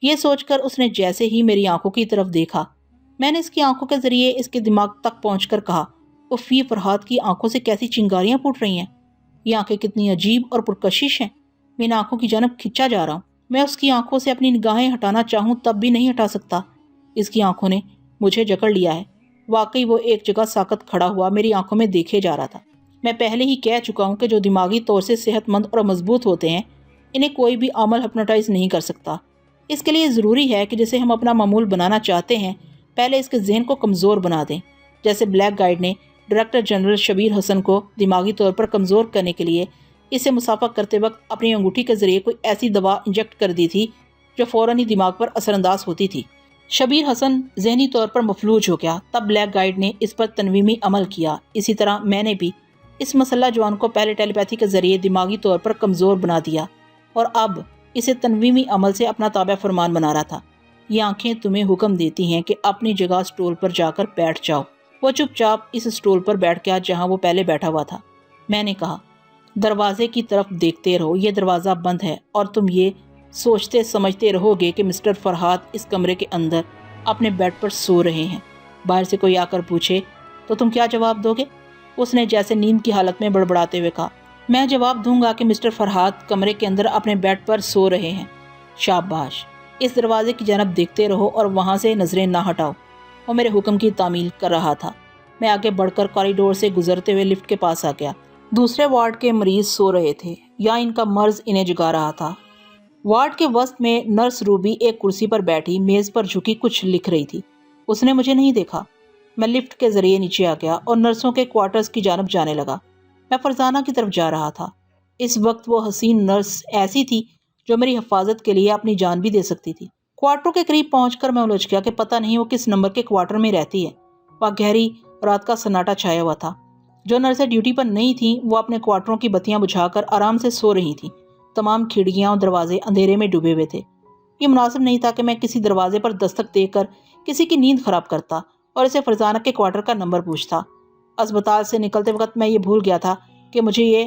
یہ سوچ کر اس نے جیسے ہی میری آنکھوں کی طرف دیکھا، میں نے اس کی آنکھوں کے ذریعے اس کے دماغ تک پہنچ کر کہا، اف یہ فرحات کی آنکھوں سے کیسی چنگاریاں پھوٹ رہی ہیں، یہ آنکھیں کتنی عجیب اور پرکشش ہیں، میں ان آنکھوں کی جانب کھنچا جا رہا ہوں، میں اس کی آنکھوں سے اپنی نگاہیں ہٹانا چاہوں تب بھی نہیں ہٹا سکتا، اس کی آنکھوں نے مجھے جکڑ لیا ہے۔ واقعی وہ ایک جگہ ساکت کھڑا ہوا میری آنکھوں میں دیکھے جا رہا تھا۔ میں پہلے ہی کہہ چکا ہوں کہ جو دماغی طور سے صحت مند اور مضبوط ہوتے ہیں انہیں کوئی بھی عمل ہپنوٹائز نہیں کر سکتا۔ اس کے لیے ضروری ہے کہ جسے ہم اپنا معمول بنانا چاہتے ہیں پہلے اس کے ذہن کو کمزور بنا دیں، جیسے بلیک گائیڈ نے ڈائریکٹر جنرل شبیر حسن کو دماغی طور پر کمزور کرنے کے لیے اسے مسافہ کرتے وقت اپنی انگوٹھی کے ذریعے کوئی ایسی دوا انجیکٹ کر دی تھی جو فوراً ہی دماغ پر اثر انداز ہوتی تھی۔ شبیر حسن ذہنی طور پر مفلوج ہو گیا، تب بلیک گائیڈ نے اس پر تنویمی عمل کیا۔ اسی طرح میں نے بھی اس مسلح جوان کو پہلے ٹیلی پیتھی کے ذریعے دماغی طور پر کمزور بنا دیا اور اب اسے تنویمی عمل سے اپنا تابع فرمان بنا رہا تھا۔ یہ آنکھیں تمہیں حکم دیتی ہیں کہ اپنی جگہ سٹول پر جا کر بیٹھ جاؤ۔ وہ چپ چاپ اس سٹول پر بیٹھ گیا جہاں وہ پہلے بیٹھا ہوا تھا۔ میں نے کہا، دروازے کی طرف دیکھتے رہو، یہ دروازہ بند ہے اور تم یہ سوچتے سمجھتے رہو گے کہ مسٹر فرحات اس کمرے کے اندر اپنے بیڈ پر سو رہے ہیں۔ باہر سے کوئی آ کر پوچھے تو تم کیا جواب دو گے؟ اس نے جیسے نیند کی حالت میں بڑبڑاتے ہوئے کہا، میں جواب دوں گا کہ مسٹر فرحات کمرے کے اندر اپنے بیڈ پر سو رہے ہیں۔ شاباش، اس دروازے کی جانب دیکھتے رہو اور وہاں سے نظریں نہ ہٹاؤ۔ وہ میرے حکم کی تعمیل کر رہا تھا۔ میں آگے بڑھ کر کوریڈور سے گزرتے ہوئے لفٹ کے پاس آ گیا۔ دوسرے وارڈ کے مریض سو رہے تھے یا ان کا مرض انہیں جگا رہا تھا۔ وارڈ کے وسط میں نرس روبی ایک کرسی پر بیٹھی میز پر جھکی کچھ لکھ رہی تھی۔ اس نے مجھے نہیں دیکھا۔ میں لفٹ کے ذریعے نیچے آ گیا اور نرسوں کے کوارٹرز کی جانب جانے لگا۔ میں فرزانہ کی طرف جا رہا تھا۔ اس وقت وہ حسین نرس ایسی تھی جو میری حفاظت کے لیے اپنی جان بھی دے سکتی تھی۔ کوارٹروں کے قریب پہنچ کر میں الجھ گیا کہ پتہ نہیں وہ کس نمبر کے کوارٹر میں رہتی ہے۔ وہاں گہری رات کا سناٹا چھایا ہوا تھا۔ جو نرسیں ڈیوٹی پر نہیں تھیں وہ اپنے کوارٹروں کی بتیاں بجھا کر آرام سے سو رہی تھیں۔ تمام کھڑکیاں اور دروازے اندھیرے میں ڈوبے ہوئے تھے۔ یہ مناسب نہیں تھا کہ میں کسی دروازے پر دستک دے کر کسی کی نیند خراب کرتا اور اسے فرزانہ کے کوارٹر کا نمبر پوچھتا۔ اسپتال سے نکلتے وقت میں یہ بھول گیا تھا کہ مجھے یہ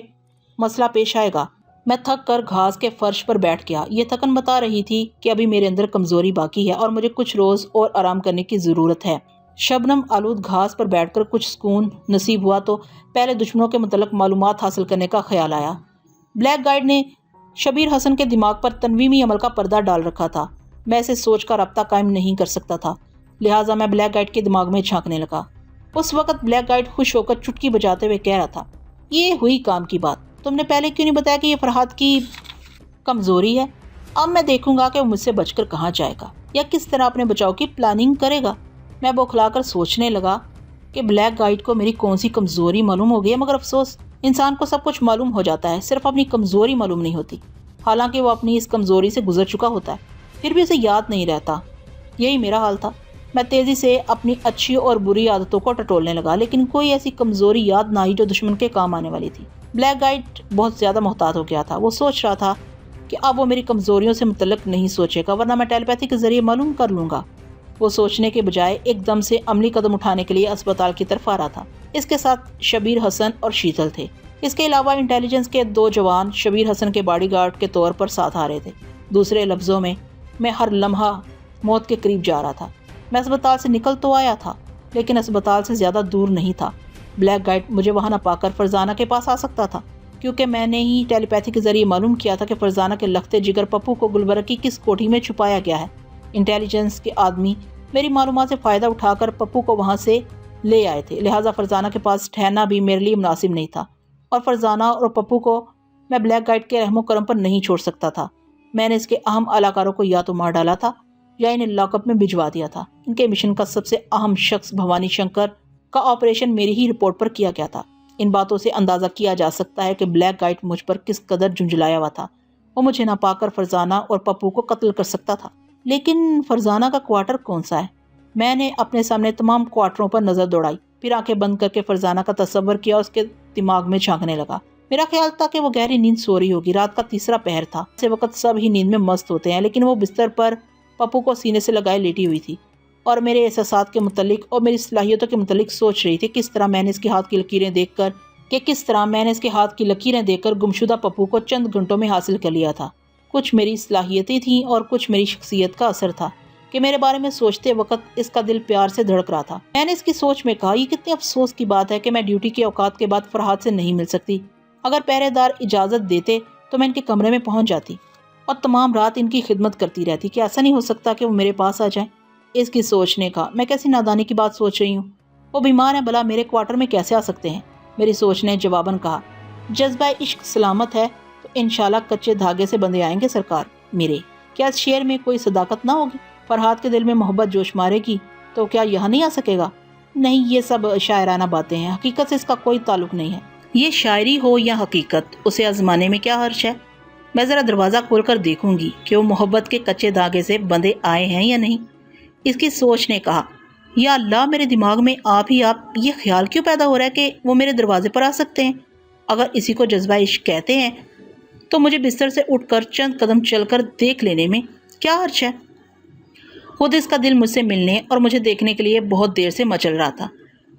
مسئلہ پیش آئے گا۔ میں تھک کر گھاس کے فرش پر بیٹھ گیا۔ یہ تھکن بتا رہی تھی کہ ابھی میرے اندر کمزوری باقی ہے اور مجھے کچھ روز اور آرام کرنے کی ضرورت ہے۔ شبنم آلود گھاس پر بیٹھ کر کچھ سکون نصیب ہوا تو پہلے دشمنوں کے متعلق معلومات حاصل کرنے کا خیال آیا۔ بلیک گائیڈ نے شبیر حسن کے دماغ پر تنویمی عمل کا پردہ ڈال رکھا تھا۔ میں اسے سوچ کا رابطہ قائم نہیں کر سکتا تھا، لہٰذا میں بلیک گائیڈ کے دماغ میں جھانکنے لگا۔ اس وقت بلیک گائیڈ خوش ہو کر چٹکی بجاتے ہوئے کہہ رہا تھا، یہ ہوئی کام کی بات، تم نے پہلے کیوں نہیں بتایا کہ یہ فرحات کی کمزوری ہے؟ اب میں دیکھوں گا کہ وہ مجھ سے بچ کر کہاں جائے گا یا کس طرح اپنے بچاؤ کی پلاننگ کرے گا۔ میں بوکھلا کر سوچنے لگا کہ بلیک گائیڈ کو میری کون سی کمزوری معلوم ہو گئی ہے، مگر افسوس انسان کو سب کچھ معلوم ہو جاتا ہے، صرف اپنی کمزوری معلوم نہیں ہوتی، حالانکہ وہ اپنی اس کمزوری سے گزر چکا ہوتا ہے، پھر بھی اسے یاد نہیں رہتا۔ یہی میرا حال تھا۔ میں تیزی سے اپنی اچھی اور بری عادتوں کو ٹٹولنے لگا، لیکن کوئی ایسی کمزوری یاد نہ آئی جو دشمن کے کام آنے والی تھی۔ بلیک گائیڈ بہت زیادہ محتاط ہو گیا تھا۔ وہ سوچ رہا تھا کہ اب وہ میری کمزوریوں سے متعلق نہیں سوچے گا، ورنہ میں ٹیلی پیتھی کے ذریعے معلوم کر لوں گا۔ وہ سوچنے کے بجائے ایک دم سے عملی قدم اٹھانے کے لیے اسپتال کی طرف آ رہا تھا۔ اس کے ساتھ شبیر حسن اور شیتل تھے۔ اس کے علاوہ انٹیلیجنس کے 2 جوان شبیر حسن کے باڈی گارڈ کے طور پر ساتھ آ رہے تھے۔ دوسرے لفظوں میں ہر لمحہ موت کے قریب جا رہا تھا۔ میں اسپتال سے نکل تو آیا تھا لیکن اسپتال سے زیادہ دور نہیں تھا۔ بلیک گائیڈ مجھے وہاں نہ پا کر فرزانہ کے پاس آ سکتا تھا، کیونکہ میں نے ہی ٹیلی پیتھی کے ذریعے معلوم کیا تھا کہ فرزانہ کے لختے جگر پپو کو گلبرگ کی کس کوٹھی میں چھپایا گیا ہے۔ انٹیلیجنس کے آدمی میری معلومات سے فائدہ اٹھا کر پپو کو وہاں سے لے آئے تھے، لہٰذا فرزانہ کے پاس ٹھہرنا بھی میرے لیے مناسب نہیں تھا، اور فرزانہ اور پپو کو میں بلیک گائیڈ کے رحم و کرم پر نہیں چھوڑ سکتا تھا۔ میں نے اس کے اہم اہلکاروں کو یا تو مار ڈالا تھا یا انہیں لاک اپ میں بھجوا دیا تھا۔ ان کے مشن کا سب سے اہم شخص بھوانی شنکر کا آپریشن میری ہی رپورٹ پر کیا گیا تھا۔ ان باتوں سے اندازہ کیا جا سکتا ہے کہ بلیک گائیڈ مجھ پر کس قدر جھنجھلایا ہوا تھا۔ وہ مجھے نہ پا کر فرزانہ اور پپو کو قتل کر سکتا تھا۔ لیکن فرزانہ کا کوارٹر کون سا ہے؟ میں نے اپنے سامنے تمام کوارٹروں پر نظر دوڑائی، پھر آنکھیں بند کر کے فرزانہ کا تصور کیا، اس کے دماغ میں جھانکنے لگا۔ میرا خیال تھا کہ وہ گہری نیند سو رہی ہوگی۔ رات کا 3 پہر تھا۔ اس وقت سب ہی نیند میں مست ہوتے ہیں، لیکن وہ بستر پر پپو کو سینے سے لگائے لیٹی ہوئی تھی اور میرے احساسات کے متعلق اور میری صلاحیتوں کے متعلق سوچ رہی تھی کس طرح میں نے اس کے ہاتھ کی لکیریں دیکھ کر گمشدہ پپو کو چند گھنٹوں میں حاصل کر لیا تھا۔ کچھ میری صلاحیتیں تھیں اور کچھ میری شخصیت کا اثر تھا کہ میرے بارے میں سوچتے وقت اس کا دل پیار سے دھڑک رہا تھا۔ میں نے اس کی سوچ میں کہا، یہ کتنی افسوس کی بات ہے کہ میں ڈیوٹی کے اوقات کے بعد فرحات سے نہیں مل سکتی۔ اگر پہرے دار اجازت دیتے تو میں ان کے کمرے میں پہنچ جاتی اور تمام رات ان کی خدمت کرتی رہتی کہ ایسا نہیں ہو سکتا کہ وہ میرے پاس آ جائیں۔ اس کی سوچ نے کہا، میں کیسی نادانی کی بات سوچ رہی ہوں، وہ بیمار ہیں، بھلا میرے کوارٹر میں کیسے آ سکتے ہیں؟ میری سوچ نے جواباً کہا، جذبہ عشق سلامت ہے تو انشاءاللہ کچے دھاگے سے بندھے آئیں گے سرکار میرے۔ کیا اس شعر میں کوئی صداقت نہ ہوگی؟ فرحات کے دل میں محبت جوش مارے گی تو کیا یہاں نہیں آ سکے گا؟ نہیں، یہ سب شاعرانہ باتیں ہیں، حقیقت سے اس کا کوئی تعلق نہیں ہے۔ یہ شاعری ہو یا حقیقت، اسے آزمانے میں کیا حرج ہے؟ میں ذرا دروازہ کھول کر دیکھوں گی کہ وہ محبت کے کچے دھاگے سے بندھے آئے ہیں یا نہیں۔ اس کی سوچ نے کہا، یا اللہ، میرے دماغ میں آپ یہ خیال کیوں پیدا ہو رہا ہے کہ وہ میرے دروازے پر آ سکتے ہیں؟ اگر اسی کو جذبہ عشق کہتے ہیں تو مجھے بستر سے اٹھ کر چند قدم چل کر دیکھ لینے میں کیا حرج ہے؟ خود اس کا دل مجھ سے ملنے اور مجھے دیکھنے کے لیے بہت دیر سے مچل رہا تھا،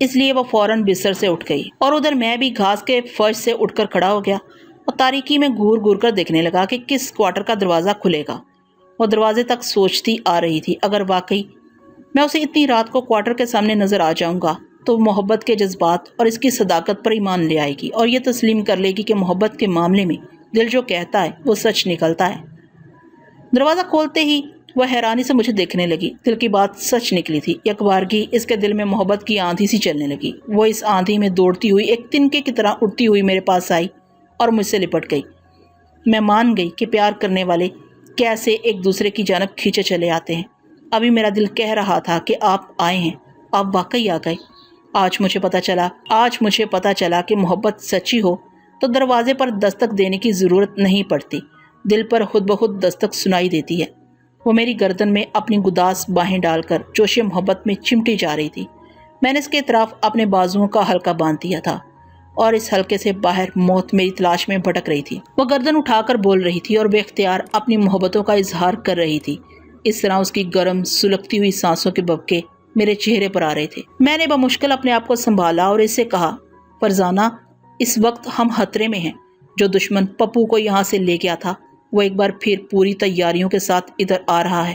اس لیے وہ فوراً بستر سے اٹھ گئی اور ادھر میں بھی گھاس کے فرش سے اٹھ کر کھڑا ہو گیا اور تاریکی میں گھور گھور کر دیکھنے لگا کہ کس کوارٹر کا دروازہ کھلے گا۔ وہ دروازے تک سوچتی آ رہی تھی، اگر واقعی میں اسے اتنی رات کو کوارٹر کے سامنے نظر آ جاؤں گا تو محبت کے جذبات اور اس کی صداقت پر ایمان لے آئے گی اور یہ تسلیم کر لے گی کہ محبت کے معاملے میں دل جو کہتا ہے وہ سچ نکلتا ہے۔ دروازہ کھولتے ہی وہ حیرانی سے مجھے دیکھنے لگی۔ دل کی بات سچ نکلی تھی۔ یکبارگی اس کے دل میں محبت کی آندھی سی چلنے لگی۔ وہ اس آندھی میں دوڑتی ہوئی ایک تنکے کی طرح اڑتی ہوئی میرے پاس آئی اور مجھ سے لپٹ گئی۔ میں مان گئی کہ پیار کرنے والے کیسے ایک دوسرے کی جانب کھینچے چلے آتے ہیں۔ ابھی میرا دل کہہ رہا تھا کہ آپ آئے ہیں، آپ واقعی آ گئے۔ آج مجھے پتا چلا کہ محبت سچی ہو تو دروازے پر دستک دینے کی ضرورت نہیں پڑتی، دل پر خود بخود دستک سنائی دیتی ہے۔ وہ میری گردن میں اپنی گداس باہیں ڈال کر جوش محبت میں چمٹی جا رہی تھی۔ میں نے اس کے اطراف اپنے بازوؤں کا حلقہ باندھ دیا تھا اور اس حلقے سے باہر موت میری تلاش میں بھٹک رہی تھی۔ وہ گردن اٹھا کر بول رہی تھی اور بے اختیار اپنی محبتوں کا اظہار کر رہی تھی۔ اس طرح اس کی گرم سلگتی ہوئی سانسوں کے ببکے میرے چہرے پر آ رہے تھے۔ میں نے بمشکل اپنے آپ کو سنبھالا اور اس سے کہا، فرزانہ، اس وقت ہم خطرے میں ہیں۔ جو دشمن پپو کو یہاں سے لے گیا تھا وہ ایک بار پھر پوری تیاریوں کے ساتھ ادھر آ رہا ہے۔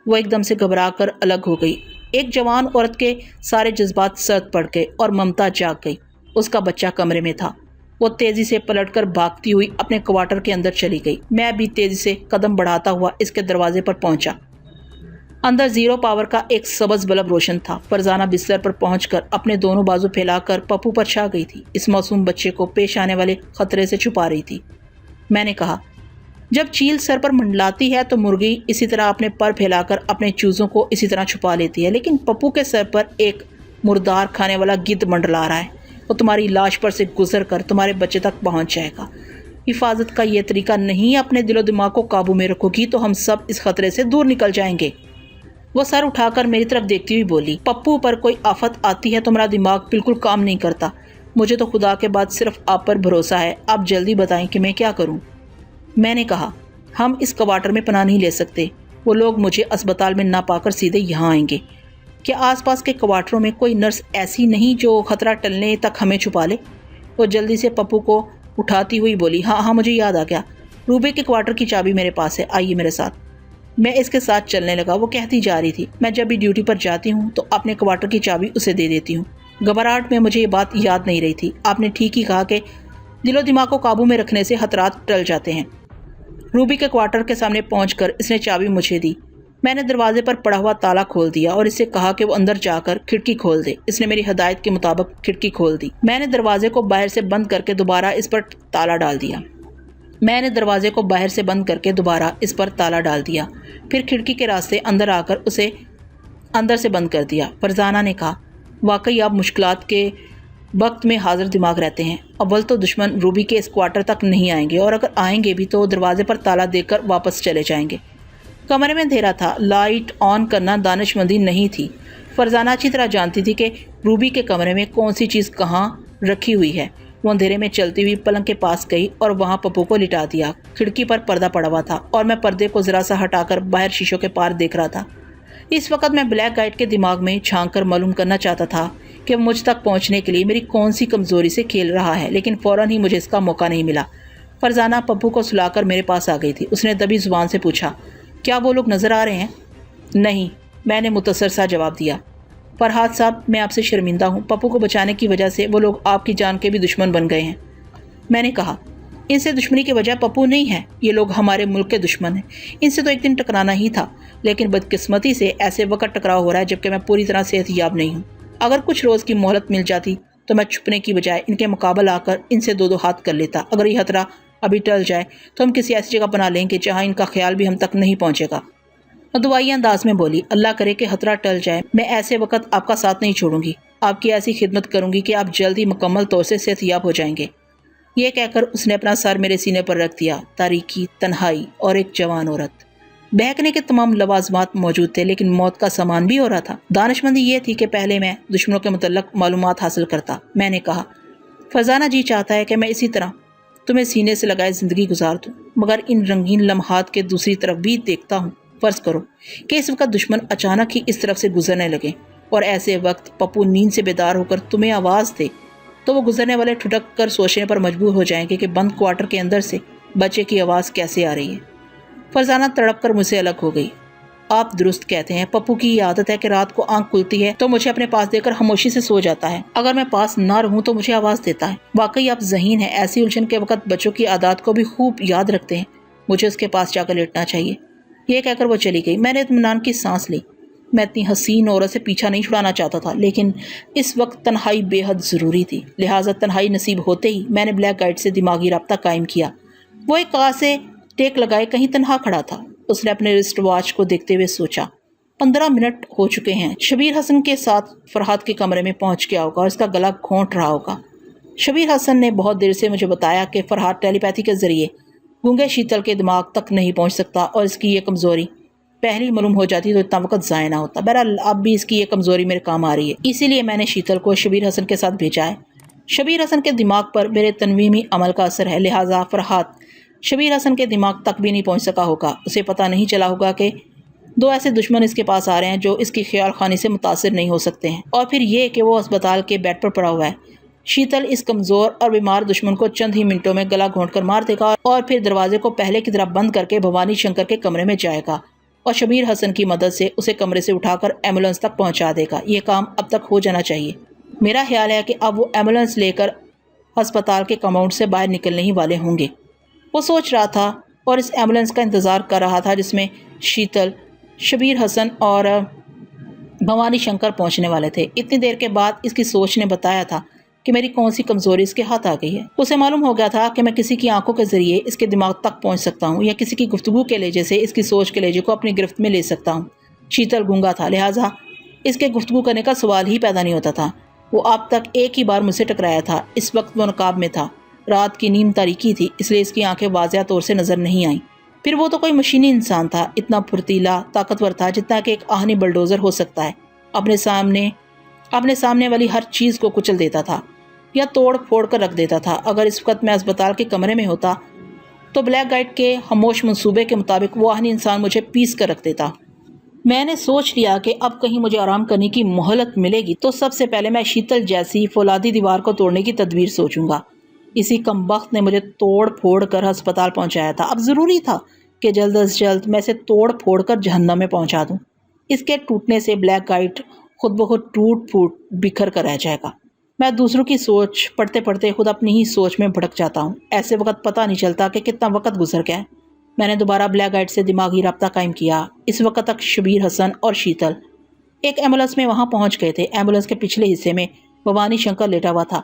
وہ ایک دم سے گھبرا کر الگ ہو گئی۔ ایک جوان عورت کے سارے جذبات سرد پڑ گئے اور ممتا جاگ گئی۔ اس کا بچہ کمرے میں تھا۔ وہ تیزی سے پلٹ کر بھاگتی ہوئی اپنے کوارٹر کے اندر چلی گئی۔ میں بھی تیزی سے قدم بڑھاتا ہوا اس کے دروازے پر پہنچا۔ اندر زیرو پاور کا ایک سبز بلب روشن تھا۔ فرزانہ بستر پر پہنچ کر اپنے دونوں بازو پھیلا کر پپو پر چھا گئی تھی۔ اس معصوم بچے کو پیش آنے والے خطرے سے چھپا رہی تھی۔ میں نے کہا، جب چیل سر پر منڈلاتی ہے تو مرغی اسی طرح اپنے پر پھیلا کر اپنے چوزوں کو اسی طرح چھپا لیتی ہے، لیکن پپو کے سر پر ایک مردار کھانے والا گدھ منڈلا رہا ہے۔ وہ تمہاری لاش پر سے گزر کر تمہارے بچے تک پہنچ جائے گا۔ حفاظت کا یہ طریقہ نہیں، اپنے دل و دماغ کو قابو میں رکھو گی تو ہم سب اس خطرے سے دور نکل جائیں گے۔ وہ سر اٹھا کر میری طرف دیکھتی ہوئی بولی، پپو پر کوئی آفت آتی ہے تو میرا دماغ بالکل کام نہیں کرتا۔ مجھے تو خدا کے بعد صرف آپ پر بھروسہ ہے۔ آپ جلدی بتائیں کہ میں کیا کروں۔ میں نے کہا، ہم اس کوارٹر میں پناہ نہیں لے سکتے۔ وہ لوگ مجھے اسپتال میں نہ پا کر سیدھے یہاں آئیں گے۔ کیا آس پاس کے کوارٹروں میں کوئی نرس ایسی نہیں جو خطرہ ٹلنے تک ہمیں چھپا لے؟ وہ جلدی سے پپو کو اٹھاتی ہوئی بولی، ہاں مجھے یاد آ گیا، روبے کے کوارٹر کی چابی میرے پاس ہے، آئیے میرے ساتھ۔ میں اس کے ساتھ چلنے لگا۔ وہ کہتی جا رہی تھی، میں جب بھی ڈیوٹی پر جاتی ہوں تو اپنے کوارٹر کی چابی اسے دے دیتی ہوں۔ گھبراہٹ میں مجھے یہ بات یاد نہیں رہی تھی۔ آپ نے ٹھیک ہی کہا کہ دل و دماغ کو قابو میں رکھنے سے خطرات ٹل جاتے ہیں۔ روبی کے کوارٹر کے سامنے پہنچ کر اس نے چابی مجھے دی۔ میں نے دروازے پر پڑا ہوا تالا کھول دیا اور اس سے کہا کہ وہ اندر جا کر کھڑکی کھول دے۔ اس نے میری ہدایت کے مطابق کھڑکی کھول دی۔ میں نے دروازے کو باہر سے بند کر کے دوبارہ اس پر تالا ڈال دیا۔ پھر کھڑکی کے راستے اندر آ کر اسے اندر سے بند کر دیا۔ فرزانہ نے کہا، واقعی آپ مشکلات کے وقت میں حاضر دماغ رہتے ہیں۔ اول تو دشمن روبی کے اس کوارٹر تک نہیں آئیں گے اور اگر آئیں گے بھی تو دروازے پر تالا دے کر واپس چلے جائیں گے۔ کمرے میں اندھیرا تھا، لائٹ آن کرنا دانش مندی نہیں تھی۔ فرزانہ اچھی طرح جانتی تھی کہ روبی کے کمرے میں کون سی چیز کہاں رکھی ہوئی ہے۔ وہ اندھیرے میں چلتی ہوئی پلنگ کے پاس گئی اور وہاں پپو کو لٹا دیا۔ کھڑکی پر پردہ پڑا ہوا تھا اور میں پردے کو ذرا سا ہٹا کر باہر شیشوں کے پار دیکھ رہا تھا۔ اس وقت میں بلیک گائٹ کے دماغ میں چھانک کر معلوم کرنا چاہتا تھا کہ وہ مجھ تک پہنچنے کے لیے میری کون سی کمزوری سے کھیل رہا ہے، لیکن فوراً ہی مجھے اس کا موقع نہیں ملا۔ فرزانہ پپو کو سلا کر میرے پاس آ گئی تھی۔ اس نے دبی زبان سے پوچھا، کیا وہ لوگ نظر آ رہے ہیں؟ نہیں، میں نے متصر سا جواب دیا۔ فرحات صاحب، میں آپ سے شرمندہ ہوں۔ پپو کو بچانے کی وجہ سے وہ لوگ آپ کی جان کے بھی دشمن بن گئے ہیں۔ میں نے کہا، ان سے دشمنی کی وجہ پپو نہیں ہے، یہ لوگ ہمارے ملک کے دشمن ہیں۔ ان سے تو ایک دن ٹکرانا ہی تھا، لیکن بدقسمتی سے ایسے وقت ٹکراؤ ہو رہا ہے جبکہ میں پوری طرح صحت یاب نہیں ہوں۔ اگر کچھ روز کی مہلت مل جاتی تو میں چھپنے کی بجائے ان کے مقابل آ کر ان سے دو ہاتھ کر لیتا۔ اگر یہ خطرہ ابھی ٹل جائے تو ہم کسی ایسی جگہ بنا لیں گے جہاں ان کا خیال بھی ہم تک نہیں پہنچے گا۔ دعائی انداز میں بولی، اللہ کرے کہ خطرہ ٹل جائے، میں ایسے وقت آپ کا ساتھ نہیں چھوڑوں گی، آپ کی ایسی خدمت کروں گی کہ آپ جلد ہی مکمل طور سے صحت یاب ہو جائیں گے۔ یہ کہہ کر اس نے اپنا سر میرے سینے پر رکھ دیا۔ تاریکی، تنہائی اور ایک جوان عورت۔ بہکنے کے تمام لوازمات موجود تھے، لیکن موت کا سامان بھی ہو رہا تھا۔ دانشمندی یہ تھی کہ پہلے میں دشمنوں کے متعلق معلومات حاصل کرتا۔ میں نے کہا، فرزانہ جی چاہتا ہے کہ میں اسی طرح تمہیں سینے سے لگائے زندگی گزار دوں، مگر ان رنگین لمحات کے دوسری طرف بھی دیکھتا ہوں۔ فرض کرو کہ اس وقت دشمن اچانک ہی اس طرف سے گزرنے لگے اور ایسے وقت پپو نیند سے بیدار ہو کر تمہیں آواز دے، تو وہ گزرنے والے ٹھٹک کر سوچنے پر مجبور ہو جائیں گے کہ بند کوارٹر کے اندر سے بچے کی آواز کیسے آ رہی ہے۔ فرزانہ تڑپ کر مجھ سے الگ ہو گئی۔ آپ درست کہتے ہیں، پپو کی یہ عادت ہے کہ رات کو آنکھ کھلتی ہے تو مجھے اپنے پاس دے کر خاموشی سے سو جاتا ہے، اگر میں پاس نہ رہوں تو مجھے آواز دیتا ہے۔ واقعی آپ ذہین ہیں، ایسی الجھن کے وقت بچوں کی عادات کو بھی خوب یاد رکھتے ہیں۔ مجھے اس کے پاس جا کر لیٹنا چاہیے۔ یہ کہہ کر وہ چلی گئی۔ میں نے اطمینان کی سانس لی۔ میں اتنی حسین عورت سے پیچھا نہیں چھڑانا چاہتا تھا، لیکن اس وقت تنہائی بے حد ضروری تھی، لہٰذا تنہائی نصیب ہوتے ہی میں نے بلیک گائیڈ سے دماغی رابطہ قائم کیا۔ وہ ایک کہا سے ٹیک لگائے کہیں تنہا کھڑا تھا۔ اس نے اپنے رسٹ واچ کو دیکھتے ہوئے سوچا، 15 منٹ ہو چکے ہیں۔ شبیر حسن کے ساتھ فرحات کے کمرے میں پہنچ گیا ہوگا اور اس کا گلا گھونٹ رہا ہوگا۔ شبیر حسن نے بہت دیر سے مجھے بتایا کہ فرحات ٹیلی پیتھی کے ذریعے گونگے شیتل کے دماغ تک نہیں پہنچ سکتا اور اس کی یہ کمزوری پہلی معلوم ہو جاتی تو اتنا وقت ضائع نہ ہوتا۔ بہرحال اب بھی اس کی یہ کمزوری میرے کام آ رہی ہے، اسی لیے میں نے شیتل کو شبیر حسن کے ساتھ بھیجا ہے۔ شبیر حسن کے دماغ پر میرے تنویمی عمل کا اثر ہے، لہٰذا فرحات شبیر حسن کے دماغ تک بھی نہیں پہنچ سکا ہوگا۔ اسے پتہ نہیں چلا ہوگا کہ دو ایسے دشمن اس کے پاس آ رہے ہیں جو اس کی خیال خوانی سے متاثر نہیں ہو سکتے ہیں، اور پھر یہ کہ وہ اسپتال کے بیڈ پر پڑا ہوا ہے۔ شیتل اس کمزور اور بیمار دشمن کو چند ہی منٹوں میں گلا گھونٹ کر مار دے گا اور پھر دروازے کو پہلے کی طرح بند کر کے بھوانی شنکر کے کمرے میں جائے گا اور شبیر حسن کی مدد سے اسے کمرے سے اٹھا کر ایمبولینس تک پہنچا دے گا۔ یہ کام اب تک ہو جانا چاہیے۔ میرا خیال ہے کہ اب وہ ایمبولینس لے کر ہسپتال کے کمپاؤنڈ سے باہر نکلنے ہی والے ہوں گے۔ وہ سوچ رہا تھا اور اس ایمبولینس کا انتظار کر رہا تھا جس میں شیتل، شبیر حسن اور بھوانی شنکر پہنچنے والے تھے۔ اتنی دیر کے بعد اس کی سوچ نے بتایا تھا کہ میری کون سی کمزوری اس کے ہاتھ آ گئی ہے۔ اسے معلوم ہو گیا تھا کہ میں کسی کی آنکھوں کے ذریعے اس کے دماغ تک پہنچ سکتا ہوں یا کسی کی گفتگو کے لہجے سے اس کی سوچ کے لہجے کو اپنی گرفت میں لے سکتا ہوں۔ شیتل گونگا تھا، لہٰذا اس کے گفتگو کرنے کا سوال ہی پیدا نہیں ہوتا تھا۔ وہ اب تک ایک ہی بار مجھ سے ٹکرایا تھا، اس وقت وہ نقاب میں تھا۔ رات کی نیم تاریکی تھی، اس لیے اس کی آنکھیں واضح طور سے نظر نہیں آئیں۔ پھر وہ تو کوئی مشینی انسان تھا، اتنا پھرتیلا، طاقتور تھا جتنا کہ ایک آہنی بلڈوزر ہو سکتا ہے۔ اپنے سامنے والی ہر چیز کو کچل دیتا تھا یا توڑ پھوڑ کر رکھ دیتا تھا۔ اگر اس وقت میں اسپتال کے کمرے میں ہوتا تو بلیک گائیڈ کے خاموش منصوبے کے مطابق وہ آہنی انسان مجھے پیس کر رکھ دیتا۔ میں نے سوچ لیا کہ اب کہیں مجھے آرام کرنے کی مہلت ملے گی تو سب سے پہلے میں شیتل جیسی فولادی دیوار کو توڑنے کی تدبیر سوچوں گا۔ اسی کمبخت نے مجھے توڑ پھوڑ کر ہسپتال پہنچایا تھا، اب ضروری تھا کہ جلد از جلد میں اسے توڑ پھوڑ کر جہنم میں پہنچا دوں۔ اس کے ٹوٹنے سے بلیک گائیڈ خود بخود ٹوٹ پھوٹ بکھر کر رہ جائے گا۔ میں دوسروں کی سوچ پڑھتے پڑھتے خود اپنی ہی سوچ میں بھٹک جاتا ہوں۔ ایسے وقت پتہ نہیں چلتا کہ کتنا وقت گزر گیا ہے۔ میں نے دوبارہ بلیک گائیڈ سے دماغی رابطہ قائم کیا۔ اس وقت تک شبیر حسن اور شیتل ایک ایمبولینس میں وہاں پہنچ گئے تھے۔ ایمبولینس کے پچھلے حصے میں بھوانی شنکر لیٹا ہوا تھا۔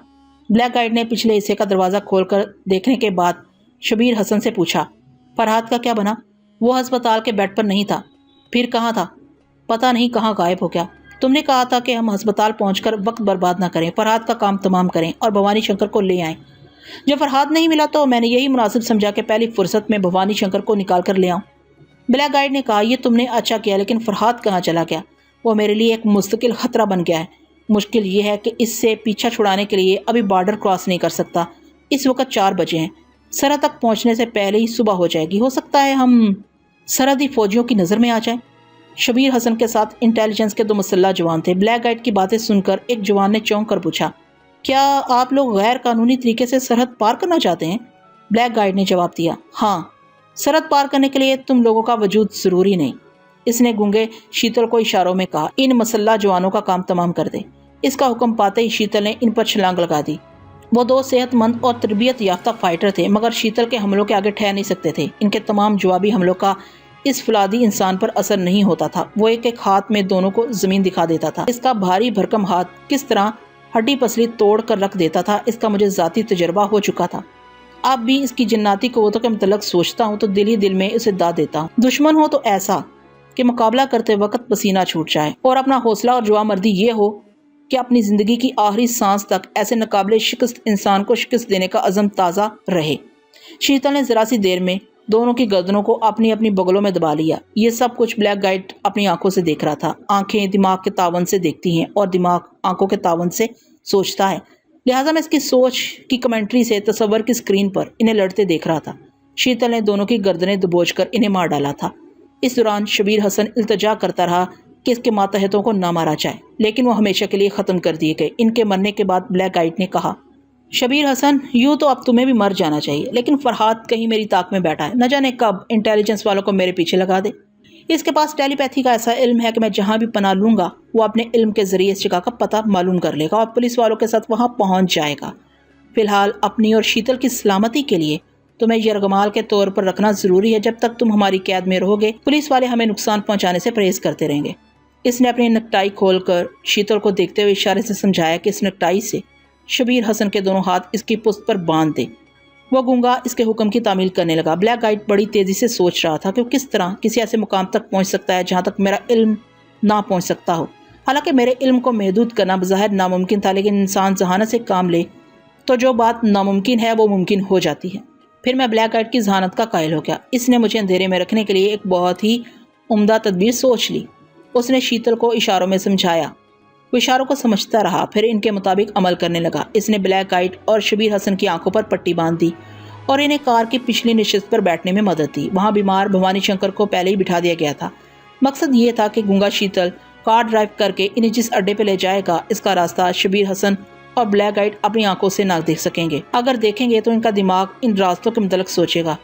بلیک گائیڈ نے پچھلے حصے کا دروازہ کھول کر دیکھنے کے بعد شبیر حسن سے پوچھا، فرحات کا کیا بنا؟ وہ ہسپتال کے بیڈ پر نہیں تھا۔ پھر کہاں تھا؟ پتہ نہیں کہاں غائب ہو گیا۔ تم نے کہا تھا کہ ہم ہسپتال پہنچ کر وقت برباد نہ کریں، فرحات کا کام تمام کریں اور بھوانی شنکر کو لے آئیں۔ جب فرحات نہیں ملا تو میں نے یہی مناسب سمجھا کہ پہلی فرصت میں بھوانی شنکر کو نکال کر لے آؤں۔ بلیک گائیڈ نے کہا، یہ تم نے اچھا کیا، لیکن فرحات کہاں چلا گیا؟ وہ میرے لیے ایک مستقل خطرہ بن گیا ہے۔ مشکل یہ ہے کہ اس سے پیچھا چھڑانے کے لیے ابھی بارڈر کراس نہیں کر سکتا۔ اس وقت 4 بجے ہیں، سرحد تک پہنچنے سے پہلے ہی صبح ہو جائے گی۔ ہو سکتا ہے ہم سرحدی فوجیوں کی نظر میں آ جائیں۔ شبیر حسن کے ساتھ انٹیلیجنس کے 2 مسلح جوان تھے۔ بلیک گائیڈ کی باتیں سن کر ایک جوان نے چونک کر پوچھا، کیا آپ لوگ غیر قانونی طریقے سے سرحد پار کرنا چاہتے ہیں؟ بلیک گائیڈ نے جواب دیا۔ ہاں، سرحد پار کرنے کے لیے تم لوگوں کا وجود ضروری نہیں۔ اس نے گونگے شیتل کو اشاروں میں کہا، ان مسلح جوانوں کا کام تمام کر دے۔ اس کا حکم پاتے ہی شیتل نے ان پر چھلانگ لگا دی۔ وہ دو صحت مند اور تربیت یافتہ فائٹر تھے، مگر شیتل کے حملوں کے آگے ٹھہر نہیں سکتے تھے۔ ان کے تمام جوابی حملوں کا اس فولادی انسان پر اثر نہیں ہوتا تھا۔ وہ ایک ایک ہاتھ میں دونوں کو زمین دکھا دیتا تھا۔ اس کا بھاری بھرکم ہاتھ کس طرح ہڈی پسلی توڑ کر رکھ دیتا تھا، اس کا مجھے ذاتی تجربہ ہو چکا تھا۔ اب بھی اس کی جناتی قوتوں کے متعلق سوچتا ہوں تو دل ہی دل میں اسے داد دیتا ہوں۔ دشمن ہو تو ایسا کہ مقابلہ کرتے وقت پسینہ چھوٹ جائے، اور اپنا حوصلہ اور جواں مردی یہ ہو کہ اپنی زندگی کی آخری سانس تک ایسے ناقابل شکست انسان کو شکست دینے کا عزم تازہ رہے۔ شیتل نے ذرا سی دیر میں دونوں کی گردنوں کو اپنی اپنی بغلوں میں دبا لیا۔ یہ سب کچھ بلیک گائیڈ اپنی آنکھوں سے دیکھ رہا تھا۔ آنکھیں دماغ کے تعاون سے دیکھتی ہیں اور دماغ آنکھوں کے تعاون سے سوچتا ہے، لہٰذا میں اس کی سوچ کی کمنٹری سے تصور کی اسکرین پر انہیں لڑتے دیکھ رہا تھا۔ شیتل نے دونوں کی گردنیں دبوچ کر انہیں مار ڈالا تھا۔ اس دوران شبیر حسن التجا کرتا رہا کہ اس کے ماتحتوں کو نہ مارا جائے، لیکن وہ ہمیشہ کے لیے ختم کر دیے گئے۔ ان کے مرنے کے بعد بلیک گائیڈ نے کہا، شبیر حسن، یوں تو اب تمہیں بھی مر جانا چاہیے، لیکن فرحات کہیں میری طاق میں بیٹھا ہے، نہ جانے کب انٹیلیجنس والوں کو میرے پیچھے لگا دے۔ اس کے پاس ٹیلی پیتھی کا ایسا علم ہے کہ میں جہاں بھی پناہ لوں گا وہ اپنے علم کے ذریعے اس جگہ کا پتہ معلوم کر لے گا اور پولیس والوں کے ساتھ وہاں پہنچ جائے گا۔ فی الحال اپنی اور شیتل کی سلامتی کے لیے تمہیں یرغمال کے طور پر رکھنا ضروری ہے۔ جب تک تم ہماری قید میں رہو گے پولیس والے ہمیں نقصان پہنچانے سے پرہیز کرتے رہیں گے۔ اس نے اپنی نکٹائی کھول کر شیتل کو دیکھتے ہوئے اشارے سے سمجھایا کہ اس نکٹائی سے شبیر حسن کے دونوں ہاتھ اس کی پشت پر باندھ دے۔ وہ گونگا اس کے حکم کی تعمیل کرنے لگا۔ بلیک گائیڈ بڑی تیزی سے سوچ رہا تھا کہ وہ کس طرح کسی ایسے مقام تک پہنچ سکتا ہے جہاں تک میرا علم نہ پہنچ سکتا ہو۔ حالانکہ میرے علم کو محدود کرنا بظاہر ناممکن تھا، لیکن انسان ذہانت سے کام لے تو جو بات ناممکن ہے وہ ممکن ہو جاتی ہے۔ پھر میں بلیک گائیڈ کی ذہانت کا قائل ہو گیا۔ اس نے مجھے اندھیرے میں رکھنے کے لیے ایک بہت ہی عمدہ تدبیر سوچ لی۔ اس نے شیتل کو اشاروں میں سمجھایا۔ وہ اشاروں کو سمجھتا رہا، پھر ان کے مطابق عمل کرنے لگا۔ اس نے بلیک گائیڈ اور شبیر حسن کی آنکھوں پر پٹی باندھ دی اور انہیں کار کی پچھلی نشست پر بیٹھنے میں مدد دی۔ وہاں بیمار بھوانی شنکر کو پہلے ہی بٹھا دیا گیا تھا۔ مقصد یہ تھا کہ گونگا شیتل کار ڈرائیو کر کے انہیں جس اڈے پہ لے جائے گا اس کا راستہ شبیر حسن اور بلیک گائیڈ اپنی آنکھوں سے نہ دیکھ سکیں گے۔ اگر دیکھیں گے تو ان کا دماغ ان راستوں کے متعلق سوچے گا۔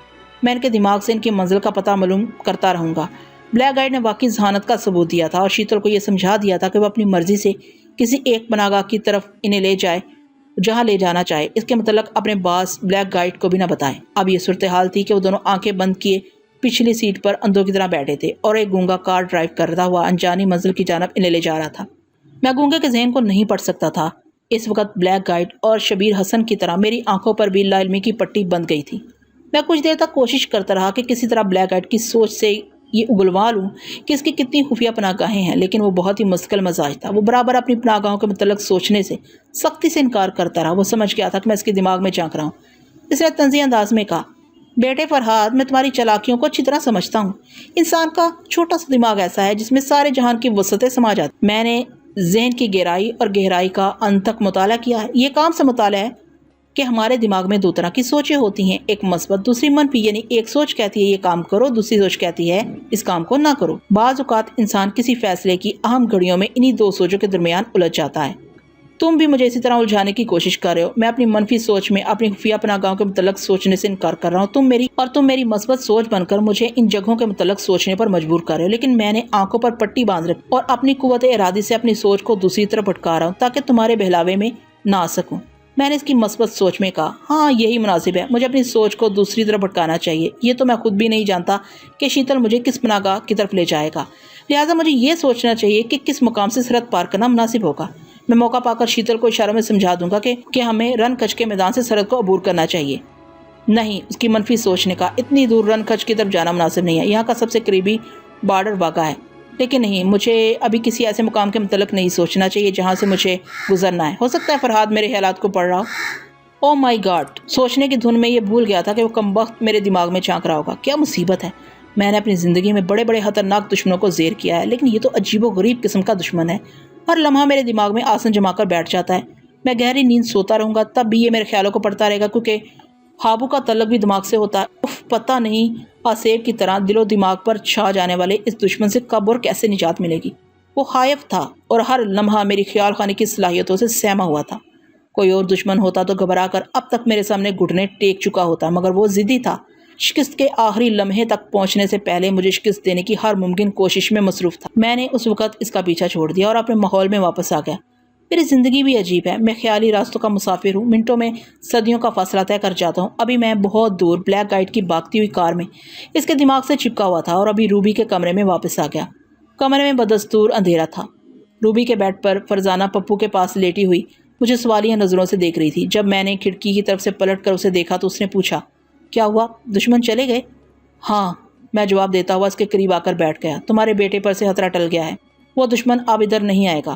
میں ان کے دماغ سے ان کی منزل کا پتہ معلوم کرتا رہوں گا۔ بلیک گائیڈ نے واقعی ذہانت کا ثبوت دیا تھا اور شیتل کو یہ سمجھا دیا تھا کہ وہ اپنی مرضی سے کسی ایک پناہ گاہ کی طرف انہیں لے جائے جہاں لے جانا چاہے۔ اس کے متعلق اپنے باس بلیک گائیڈ کو بھی نہ بتائیں۔ اب یہ صورتحال تھی کہ وہ دونوں آنکھیں بند کیے پچھلی سیٹ پر اندھوں کی طرح بیٹھے تھے اور ایک گونگا کار ڈرائیو کرتا ہوا انجانی منزل کی جانب انہیں لے جا رہا تھا۔ میں گونگے کے ذہن کو نہیں پڑھ سکتا تھا۔ اس وقت بلیک گائیڈ اور شبیر حسن کی طرح میری آنکھوں پر بھی لا علمی کی پٹی بند گئی تھی۔ میں کچھ دیر تک کوشش کرتا رہا کہ کسی طرح بلیک گائیڈ کی سوچ سے یہ اگلوا لوں کہ اس کی کتنی خفیہ پناہ گاہیں ہیں، لیکن وہ بہت ہی مشکل مزاج تھا۔ وہ برابر اپنی پناہ گاہوں کے متعلق سوچنے سے سختی سے انکار کرتا رہا۔ وہ سمجھ گیا تھا کہ میں اس کے دماغ میں جھانک رہا ہوں۔ اس نے طنزی انداز میں کہا، بیٹے فرحاد، میں تمہاری چالاکیوں کو اچھی طرح سمجھتا ہوں۔ انسان کا چھوٹا سا دماغ ایسا ہے جس میں سارے جہان کی وسعتیں سما جاتی۔ میں نے ذہن کی گہرائی اور گہرائی کا انت تک مطالعہ کیا ہے۔ یہ کام سے مطالعہ ہے کہ ہمارے دماغ میں دو طرح کی سوچیں ہوتی ہیں، ایک مثبت دوسری منفی، یعنی ایک سوچ کہتی ہے یہ کام کرو، دوسری سوچ کہتی ہے اس کام کو نہ کرو۔ بعض اوقات انسان کسی فیصلے کی اہم گھڑیوں میں انہی دو سوچوں کے درمیان الجھ جاتا ہے۔ تم بھی مجھے اسی طرح الجھانے کی کوشش کر رہے ہو۔ میں اپنی منفی سوچ میں اپنی خفیہ پناہ گاہوں کے متعلق سوچنے سے انکار کر رہا ہوں۔ تم میری مثبت سوچ بن کر مجھے ان جگہوں کے متعلق سوچنے پر مجبور کر رہے ہو، لیکن میں نے آنکھوں پر پٹی باندھ رکھی اور اپنی قوت ارادی سے اپنی سوچ کو دوسری طرف بھٹکا رہا ہوں تاکہ تمہارے بہلاوے میں نہ آ سکوں۔ میں نے اس کی مثبت سوچ میں کہا، ہاں یہی مناسب ہے، مجھے اپنی سوچ کو دوسری طرف بھٹکانا چاہیے۔ یہ تو میں خود بھی نہیں جانتا کہ شیتل مجھے کس پناہ گاہ کی طرف لے جائے گا، لہٰذا مجھے یہ سوچنا چاہیے کہ کس مقام سے سرحد پار کرنا مناسب ہوگا۔ میں موقع پا کر شیتل کو اشاروں میں سمجھا دوں گا کہ ہمیں رن کچ کے میدان سے سرحد کو عبور کرنا چاہیے۔ نہیں، اس کی منفی سوچ نے کہا، اتنی دور رن کچ کی طرف جانا مناسب نہیں ہے، یہاں کا سب سے قریبی بارڈر واقع ہے۔ لیکن نہیں، مجھے ابھی کسی ایسے مقام کے متعلق نہیں سوچنا چاہیے جہاں سے مجھے گزرنا ہے۔ ہو سکتا ہے فرحاد میرے خیالات کو پڑھ رہا ہو۔ او مائی گاڈ! سوچنے کی دھن میں یہ بھول گیا تھا کہ وہ کمبخت میرے دماغ میں جھانک رہا ہوگا۔ کیا مصیبت ہے! میں نے اپنی زندگی میں بڑے بڑے خطرناک دشمنوں کو زیر کیا ہے، لیکن یہ تو عجیب و غریب قسم کا دشمن ہے۔ ہر لمحہ میرے دماغ میں آسن جما کر بیٹھ جاتا ہے۔ میں گہری نیند سوتا رہوں گا تب بھی یہ میرے خیالوں کو پڑھتا رہے گا، کیونکہ خوابوں کا تعلق بھی دماغ سے ہوتا ہے۔ پتہ نہیں آسیب کی طرح دل و دماغ پر چھا جانے والے اس دشمن سے کب اور کیسے نجات ملے گی۔ وہ خائف تھا اور ہر لمحہ میری خیال خانی کی صلاحیتوں سے سہما ہوا تھا۔ کوئی اور دشمن ہوتا تو گھبرا کر اب تک میرے سامنے گھٹنے ٹیک چکا ہوتا، مگر وہ ضدی تھا۔ شکست کے آخری لمحے تک پہنچنے سے پہلے مجھے شکست دینے کی ہر ممکن کوشش میں مصروف تھا۔ میں نے اس وقت اس کا پیچھا چھوڑ دیا اور اپنے ماحول میں واپس آ گیا۔ میری زندگی بھی عجیب ہے، میں خیالی راستوں کا مسافر ہوں، منٹوں میں صدیوں کا فاصلہ طے کر جاتا ہوں۔ ابھی میں بہت دور بلیک گائیڈ کی بھاگتی ہوئی کار میں اس کے دماغ سے چپکا ہوا تھا اور ابھی روبی کے کمرے میں واپس آ گیا۔ کمرے میں بدستور اندھیرا تھا۔ روبی کے بیڈ پر فرزانہ پپو کے پاس لیٹی ہوئی مجھے سوالیہ نظروں سے دیکھ رہی تھی۔ جب میں نے کھڑکی کی طرف سے پلٹ کر اسے دیکھا تو اس نے پوچھا، کیا ہوا؟ دشمن چلے گئے؟ ہاں، میں جواب دیتا ہوا اس کے قریب آ کر بیٹھ گیا۔ تمہارے بیٹے پر سے خطرہ ٹل گیا ہے، وہ دشمن اب ادھر نہیں آئے گا۔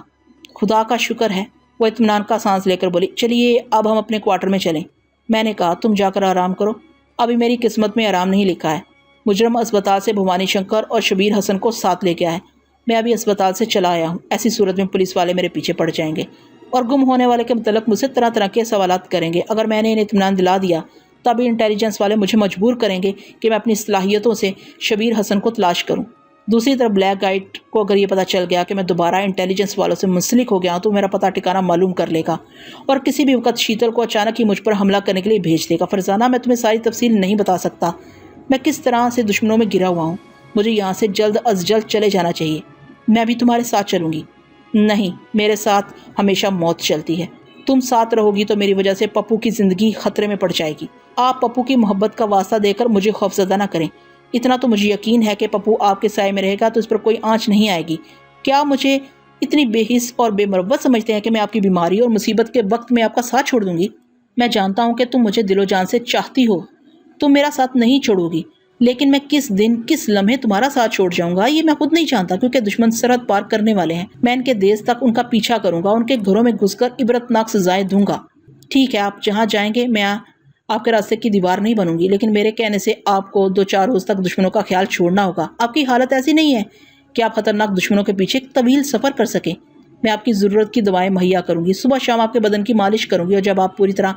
خدا کا شکر ہے، وہ اطمینان کا سانس لے کر بولی۔ چلیے اب ہم اپنے کوارٹر میں چلیں۔ میں نے کہا، تم جا کر آرام کرو، ابھی میری قسمت میں آرام نہیں لکھا ہے۔ مجرم اسپتال سے بھوانی شنکر اور شبیر حسن کو ساتھ لے کے آئے۔ میں ابھی اسپتال سے چلا آیا ہوں، ایسی صورت میں پولیس والے میرے پیچھے پڑ جائیں گے اور گم ہونے والے کے متعلق مجھ سے طرح طرح کے سوالات کریں گے۔ اگر میں نے انہیں اطمینان دلا دیا تو ابھی انٹیلیجنس والے مجھے مجبور کریں گے کہ میں اپنی صلاحیتوں سے شبیر حسن کو تلاش کروں۔ دوسری طرف بلیک گائیڈ کو اگر یہ پتہ چل گیا کہ میں دوبارہ انٹیلیجنس والوں سے منسلک ہو گیا ہوں تو میرا پتہ ٹھکانہ معلوم کر لے گا اور کسی بھی وقت شیتل کو اچانک ہی مجھ پر حملہ کرنے کے لیے بھیج دے گا۔ فرزانہ، میں تمہیں ساری تفصیل نہیں بتا سکتا میں کس طرح سے دشمنوں میں گرا ہوا ہوں۔ مجھے یہاں سے جلد از جلد چلے جانا چاہیے۔ میں بھی تمہارے ساتھ چلوں گی۔ نہیں، میرے ساتھ ہمیشہ موت چلتی ہے۔ تم ساتھ رہو گی تو میری وجہ سے پپو کی زندگی خطرے میں پڑ جائے گی۔ آپ پپو کی محبت کا واسطہ دے کر مجھے خوفزدہ نہ کریں۔ اتنا تو مجھے یقین ہے کہ پپو آپ کے سائے میں رہے گا تو اس پر کوئی آنچ نہیں آئے گی۔ کیا مجھے اتنی بے حس اور بے مروت سمجھتے ہیں کہ میں آپ کی بیماری اور مصیبت کے وقت میں آپ کا ساتھ چھوڑ دوں گی؟ میں جانتا ہوں کہ تم مجھے دل و جان سے چاہتی ہو، تم میرا ساتھ نہیں چھوڑو گی، لیکن میں کس دن کس لمحے تمہارا ساتھ چھوڑ جاؤں گا یہ میں خود نہیں جانتا، کیونکہ دشمن سرحد پار کرنے والے ہیں۔ میں ان کے دیس تک ان کا پیچھا کروں گا، ان کے گھروں میں گھس کر عبرتناک سزائیں دوں گا۔ ٹھیک ہے، آپ جہاں جائیں گے میں آپ کے راستے کی دیوار نہیں بنوں گی، لیکن میرے کہنے سے آپ کو 2-4 روز تک دشمنوں کا خیال چھوڑنا ہوگا۔ آپ کی حالت ایسی نہیں ہے کہ آپ خطرناک دشمنوں کے پیچھے ایک طویل سفر کر سکیں۔ میں آپ کی ضرورت کی دوائیں مہیا کروں گی، صبح شام آپ کے بدن کی مالش کروں گی، اور جب آپ پوری طرح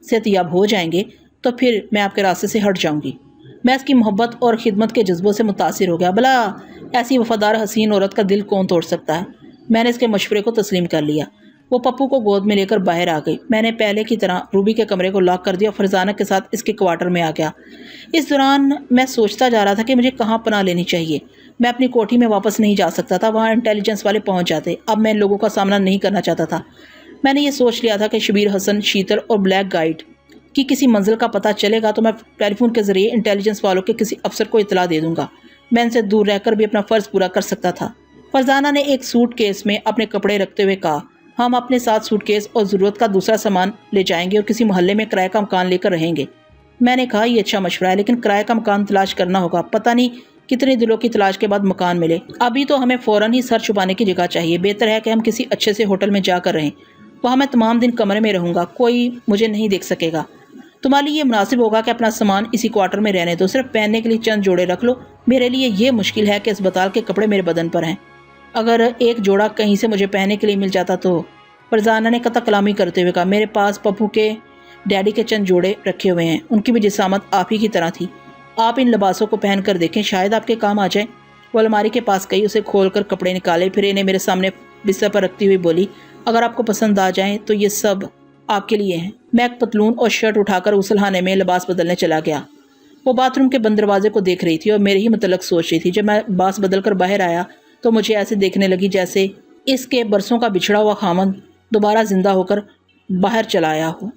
صحت یاب ہو جائیں گے تو پھر میں آپ کے راستے سے ہٹ جاؤں گی۔ میں اس کی محبت اور خدمت کے جذبوں سے متاثر ہو گیا۔ بھلا ایسی وفادار حسین عورت کا دل کون توڑ سکتا ہے؟ میں نے اس کے مشورے کو تسلیم کر لیا۔ وہ پپو کو گود میں لے کر باہر آ گئی۔ میں نے پہلے کی طرح روبی کے کمرے کو لاک کر دیا اور فرزانہ کے ساتھ اس کے کوارٹر میں آ گیا۔ اس دوران میں سوچتا جا رہا تھا کہ مجھے کہاں پناہ لینی چاہیے۔ میں اپنی کوٹھی میں واپس نہیں جا سکتا تھا، وہاں انٹیلیجنس والے پہنچ جاتے۔ اب میں ان لوگوں کا سامنا نہیں کرنا چاہتا تھا۔ میں نے یہ سوچ لیا تھا کہ شبیر حسن، شیتل اور بلیک گائیڈ کی کسی منزل کا پتہ چلے گا تو میں ٹیلی فون کے ذریعے انٹیلیجنس والوں کے کسی افسر کو اطلاع دے دوں گا۔ میں ان سے دور رہ کر بھی اپنا فرض پورا کر سکتا تھا۔ فرزانہ نے ایک سوٹ کیس میں اپنے کپڑے رکھتے ہوئے کہا، ہم اپنے ساتھ سوٹ کیس اور ضرورت کا دوسرا سامان لے جائیں گے اور کسی محلے میں کرائے کا مکان لے کر رہیں گے۔ میں نے کہا، یہ اچھا مشورہ ہے، لیکن کرائے کا مکان تلاش کرنا ہوگا، پتہ نہیں کتنے دنوں کی تلاش کے بعد مکان ملے۔ ابھی تو ہمیں فوراً ہی سر چھپانے کی جگہ چاہیے۔ بہتر ہے کہ ہم کسی اچھے سے ہوٹل میں جا کر رہیں، وہاں میں تمام دن کمرے میں رہوں گا، کوئی مجھے نہیں دیکھ سکے گا۔ تمہارے لیے یہ مناسب ہوگا کہ اپنا سامان اسی کوارٹر میں رہنے دو، صرف پہننے کے لیے چند جوڑے رکھ لو۔ میرے لیے یہ مشکل ہے کہ اسپتال کے کپڑے میرے بدن پر ہیں، اگر ایک جوڑا کہیں سے مجھے پہننے کے لیے مل جاتا تو۔ فرزانہ نے قطع کلامی کرتے ہوئے کہا، میرے پاس پپو کے ڈیڈی کے چند جوڑے رکھے ہوئے ہیں، ان کی بھی جسامت آپ ہی کی طرح تھی، آپ ان لباسوں کو پہن کر دیکھیں، شاید آپ کے کام آ جائیں۔ وہ الماری کے پاس گئی، اسے کھول کر کپڑے نکالے، پھر انہیں میرے سامنے بستر پر رکھتی ہوئی بولی، اگر آپ کو پسند آ جائیں تو یہ سب آپ کے لیے ہیں۔ میں ایک پتلون اور شرٹ اٹھا کر غسل خانے میں لباس بدلنے چلا گیا۔ وہ باتھ روم کے بند دروازے کو دیکھ رہی تھی اور میرے ہی متعلق سوچ رہی تھی۔ جب میں لباس بدل کر باہر آیا تو مجھے ایسے دیکھنے لگی جیسے اس کے برسوں کا بچھڑا ہوا خامند دوبارہ زندہ ہو کر باہر چلا آیا ہو۔